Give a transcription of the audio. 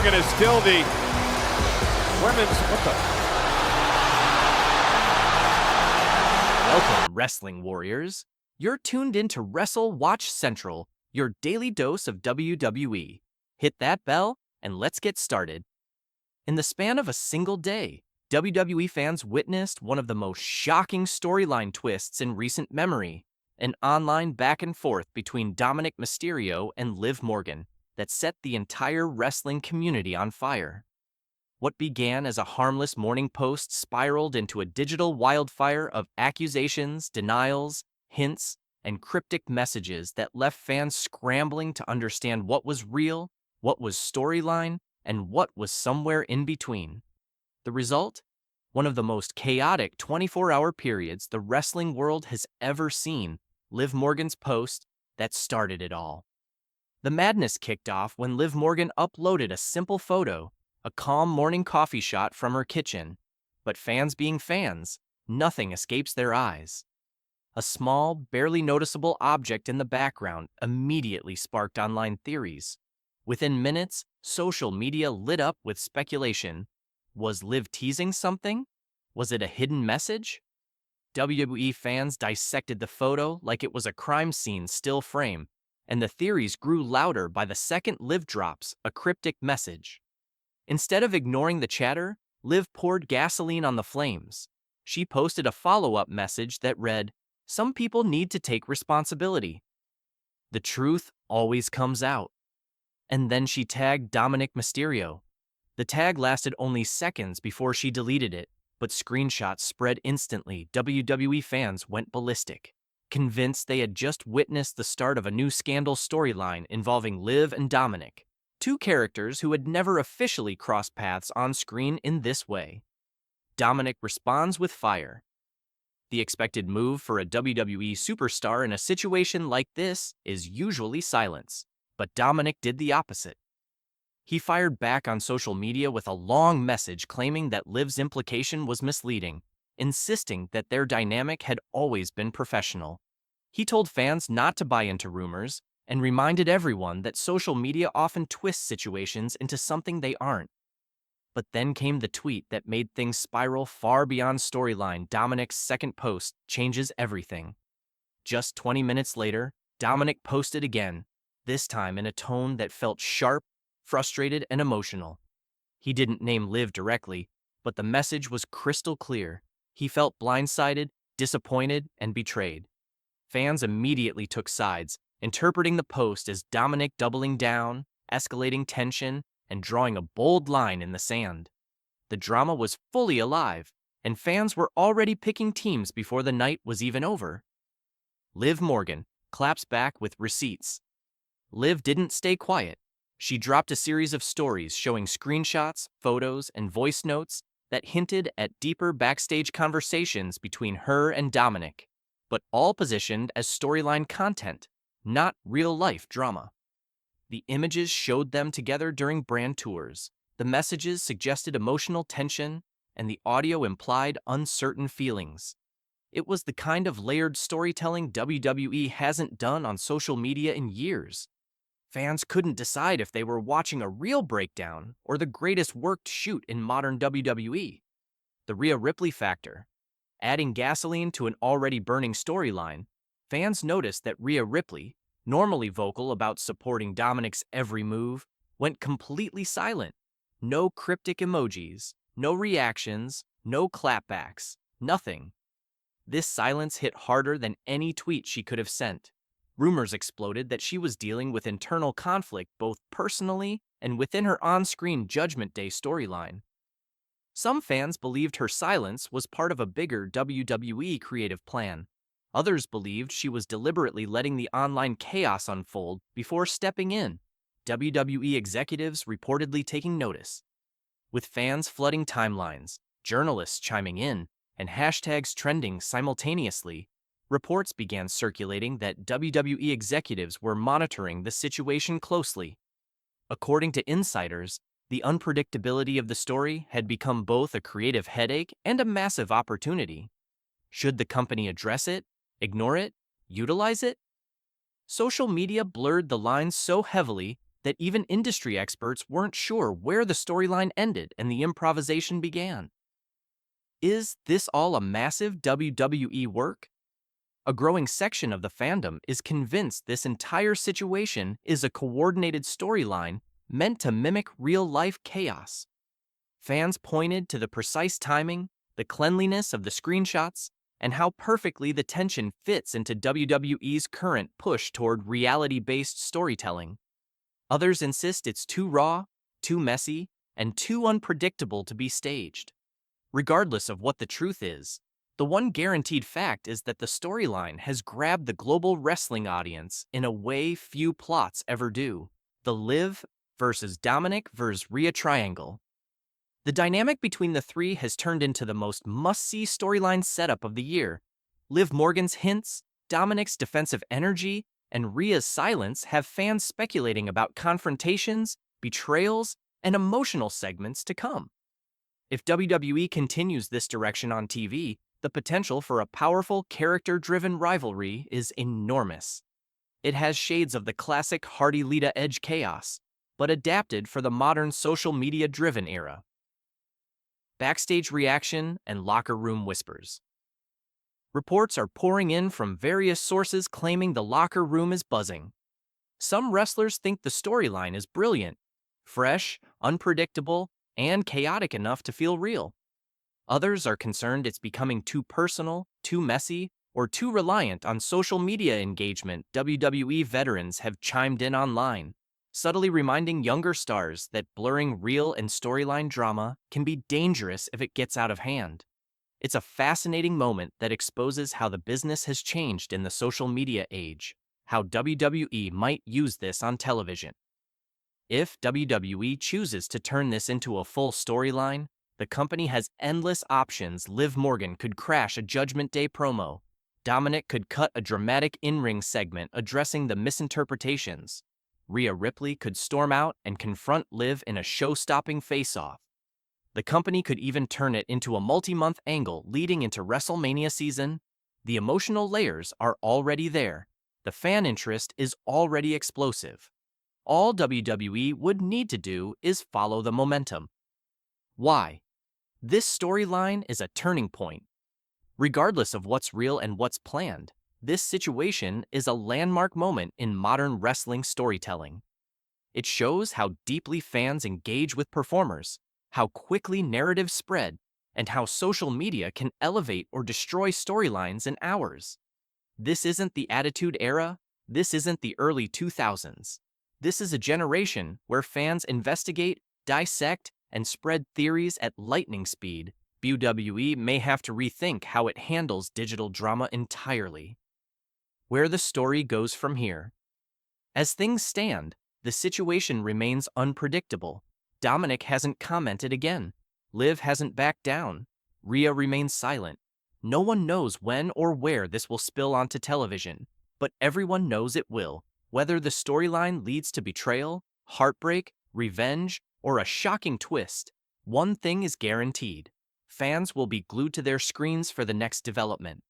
Morgan is still the women's. Welcome, wrestling warriors. You're tuned in to Wrestle Watch Central, your daily dose of WWE. Hit that bell, and let's get started. In the span of a single day, WWE fans witnessed one of the most shocking storyline twists in recent memory, an online back and forth between Dominik Mysterio and Liv Morgan that set the entire wrestling community on fire. What began as a harmless morning post spiraled into a digital wildfire of accusations, denials, hints, and cryptic messages that left fans scrambling to understand what was real, what was storyline, and what was somewhere in between. The result? One of the most chaotic 24-hour periods the wrestling world has ever seen, Liv Morgan's post that started it all. The madness kicked off when Liv Morgan uploaded a simple photo, a calm morning coffee shot from her kitchen. But fans being fans, nothing escapes their eyes. A small, barely noticeable object in the background immediately sparked online theories. Within minutes, social media lit up with speculation. Was Liv teasing something? Was it a hidden message? WWE fans dissected the photo like it was a crime scene still frame, and the theories grew louder by the second Liv drops a cryptic message. Instead of ignoring the chatter, Liv poured gasoline on the flames. She posted a follow-up message that read, "Some people need to take responsibility. The truth always comes out." And then she tagged Dominik Mysterio. The tag lasted only seconds before she deleted it, but screenshots spread instantly. WWE fans went ballistic, convinced they had just witnessed the start of a new scandal storyline involving Liv and Dominik, two characters who had never officially crossed paths on screen in this way. Dominik responds with fire. The expected move for a WWE superstar in a situation like this is usually silence, but Dominik did the opposite. He fired back on social media with a long message claiming that Liv's implication was misleading, insisting that their dynamic had always been professional. He told fans not to buy into rumors and reminded everyone that social media often twists situations into something they aren't. But then came the tweet that made things spiral far beyond storyline. Dominik's second post changes everything. Just 20 minutes later, Dominik posted again, this time in a tone that felt sharp, frustrated, and emotional. He didn't name Liv directly, but the message was crystal clear. He felt blindsided, disappointed, and betrayed. Fans immediately took sides, interpreting the post as Dominik doubling down, escalating tension, and drawing a bold line in the sand. The drama was fully alive, and fans were already picking teams before the night was even over. Liv Morgan claps back with receipts. Liv didn't stay quiet. She dropped a series of stories showing screenshots, photos, and voice notes that hinted at deeper backstage conversations between her and Dominik, but all positioned as storyline content, not real-life drama. The images showed them together during brand tours, the messages suggested emotional tension, and the audio implied uncertain feelings. It was the kind of layered storytelling WWE hasn't done on social media in years. Fans couldn't decide if they were watching a real breakdown or the greatest worked shoot in modern WWE. The Rhea Ripley factor. Adding gasoline to an already burning storyline, fans noticed that Rhea Ripley, normally vocal about supporting Dominik's every move, went completely silent. No cryptic emojis, no reactions, no clapbacks, nothing. This silence hit harder than any tweet she could have sent. Rumors exploded that she was dealing with internal conflict both personally and within her on-screen Judgment Day storyline. Some fans believed her silence was part of a bigger WWE creative plan. Others believed she was deliberately letting the online chaos unfold before stepping in, WWE executives reportedly taking notice. With fans flooding timelines, journalists chiming in, and hashtags trending simultaneously, reports began circulating that WWE executives were monitoring the situation closely. According to insiders, the unpredictability of the story had become both a creative headache and a massive opportunity. Should the company address it, ignore it, utilize it? Social media blurred the lines so heavily that even industry experts weren't sure where the storyline ended and the improvisation began. Is this all a massive WWE work? A growing section of the fandom is convinced this entire situation is a coordinated storyline meant to mimic real-life chaos. Fans pointed to the precise timing, the cleanliness of the screenshots, and how perfectly the tension fits into WWE's current push toward reality-based storytelling. Others insist it's too raw, too messy, and too unpredictable to be staged. Regardless of what the truth is, the one guaranteed fact is that the storyline has grabbed the global wrestling audience in a way few plots ever do: the Liv versus Dominik versus Rhea triangle. The dynamic between the three has turned into the most must-see storyline setup of the year. Liv Morgan's hints, Dominik's defensive energy, and Rhea's silence have fans speculating about confrontations, betrayals, and emotional segments to come. If WWE continues this direction on TV, the potential for a powerful, character-driven rivalry is enormous. It has shades of the classic Hardy-Lita Edge chaos, but adapted for the modern social media-driven era. Backstage reaction and locker room whispers. Reports are pouring in from various sources claiming the locker room is buzzing. Some wrestlers think the storyline is brilliant, fresh, unpredictable, and chaotic enough to feel real. Others are concerned it's becoming too personal, too messy, or too reliant on social media engagement. WWE veterans have chimed in online, subtly reminding younger stars that blurring real and storyline drama can be dangerous if it gets out of hand. It's a fascinating moment that exposes how the business has changed in the social media age, how WWE might use this on television. If WWE chooses to turn this into a full storyline, the company has endless options. Liv Morgan could crash a Judgment Day promo. Dominik could cut a dramatic in-ring segment addressing the misinterpretations. Rhea Ripley could storm out and confront Liv in a show-stopping face-off. The company could even turn it into a multi-month angle leading into WrestleMania season. The emotional layers are already there. The fan interest is already explosive. All WWE would need to do is follow the momentum. Why? This storyline is a turning point. Regardless of what's real and what's planned, this situation is a landmark moment in modern wrestling storytelling. It shows how deeply fans engage with performers, how quickly narratives spread, and how social media can elevate or destroy storylines in hours. This isn't the Attitude Era. This isn't the early 2000s. This is a generation where fans investigate, dissect, and spread theories at lightning speed. WWE may have to rethink how it handles digital drama entirely. Where the story goes from here. As things stand, the situation remains unpredictable. Dominik hasn't commented again. Liv hasn't backed down. Rhea remains silent. No one knows when or where this will spill onto television, but everyone knows it will. Whether the storyline leads to betrayal, heartbreak, revenge, or a shocking twist, one thing is guaranteed. Fans will be glued to their screens for the next development.